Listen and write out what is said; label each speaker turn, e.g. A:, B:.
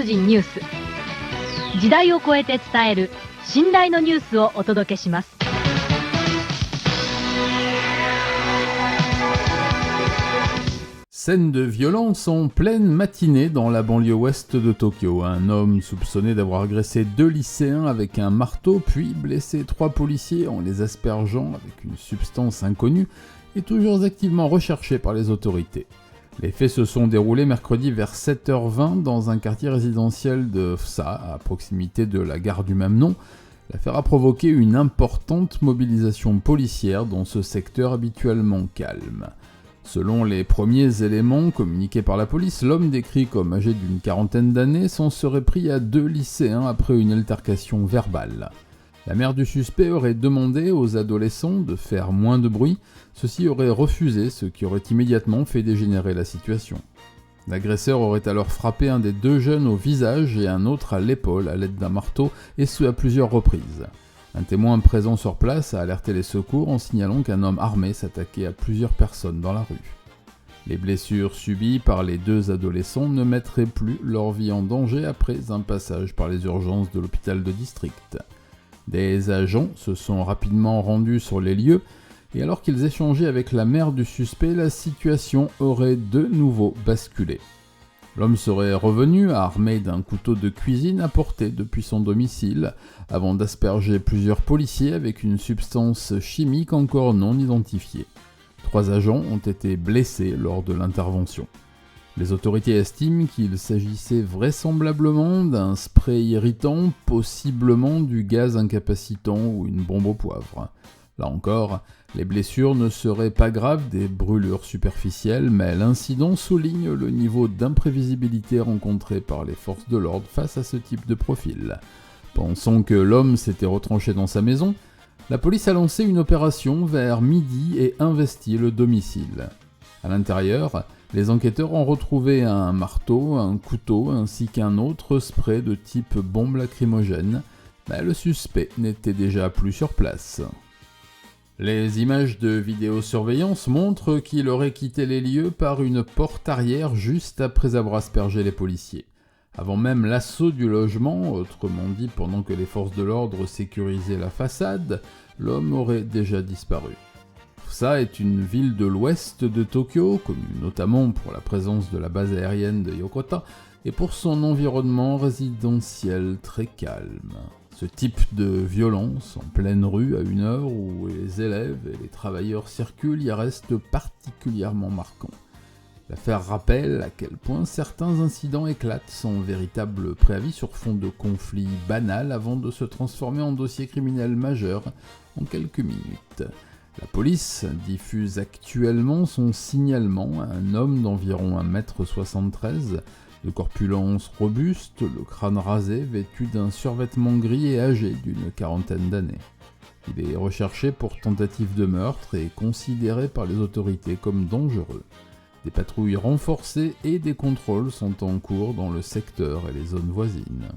A: 人ニュース。時代を超えて伝える信頼のニュースをお届けします。
B: Scène de violence en pleine matinée dans la banlieue ouest de Tokyo. Un homme soupçonné d'avoir agressé 2 lycéens avec un marteau, puis blessé 3 policiers en les aspergeant avec une substance inconnue, est toujours activement recherché par les autorités. Les faits se sont déroulés mercredi vers 7h20 dans un quartier résidentiel de Fusa, à proximité de la gare du même nom. L'affaire a provoqué une importante mobilisation policière dans ce secteur habituellement calme. Selon les premiers éléments communiqués par la police, l'homme décrit comme âgé d'une quarantaine d'années s'en serait pris à 2 lycéens après une altercation verbale. La mère du suspect aurait demandé aux adolescents de faire moins de bruit, ceux-ci auraient refusé, ce qui aurait immédiatement fait dégénérer la situation. L'agresseur aurait alors frappé un des 2 jeunes au visage et un autre à l'épaule à l'aide d'un marteau, et ce à plusieurs reprises. Un témoin présent sur place a alerté les secours en signalant qu'un homme armé s'attaquait à plusieurs personnes dans la rue. Les blessures subies par les 2 adolescents ne mettraient plus leur vie en danger après un passage par les urgences de l'hôpital de district. Des agents se sont rapidement rendus sur les lieux et alors qu'ils échangeaient avec la mère du suspect, la situation aurait de nouveau basculé. L'homme serait revenu armé d'un couteau de cuisine apporté depuis son domicile avant d'asperger plusieurs policiers avec une substance chimique encore non identifiée. 3 agents ont été blessés lors de l'intervention. Les autorités estiment qu'il s'agissait vraisemblablement d'un spray irritant, possiblement du gaz incapacitant ou une bombe au poivre. Là encore, les blessures ne seraient pas graves, des brûlures superficielles, mais l'incident souligne le niveau d'imprévisibilité rencontré par les forces de l'ordre face à ce type de profil. Pensant que l'homme s'était retranché dans sa maison, la police a lancé une opération vers midi et investi le domicile. À l'intérieur, les enquêteurs ont retrouvé un marteau, un couteau ainsi qu'un autre spray de type bombe lacrymogène, mais le suspect n'était déjà plus sur place. Les images de vidéosurveillance montrent qu'il aurait quitté les lieux par une porte arrière juste après avoir aspergé les policiers. Avant même l'assaut du logement, autrement dit pendant que les forces de l'ordre sécurisaient la façade, l'homme aurait déjà disparu. Fusa est une ville de l'ouest de Tokyo, connue notamment pour la présence de la base aérienne de Yokota et pour son environnement résidentiel très calme. Ce type de violence en pleine rue à une heure où les élèves et les travailleurs circulent y reste particulièrement marquant. L'affaire rappelle à quel point certains incidents éclatent sans véritable préavis sur fond de conflits banals avant de se transformer en dossier criminel majeur en quelques minutes. La police diffuse actuellement son signalement à un homme d'environ 1m73, de corpulence robuste, le crâne rasé, vêtu d'un survêtement gris et âgé d'une quarantaine d'années. Il est recherché pour tentative de meurtre et considéré par les autorités comme dangereux. Des patrouilles renforcées et des contrôles sont en cours dans le secteur et les zones voisines.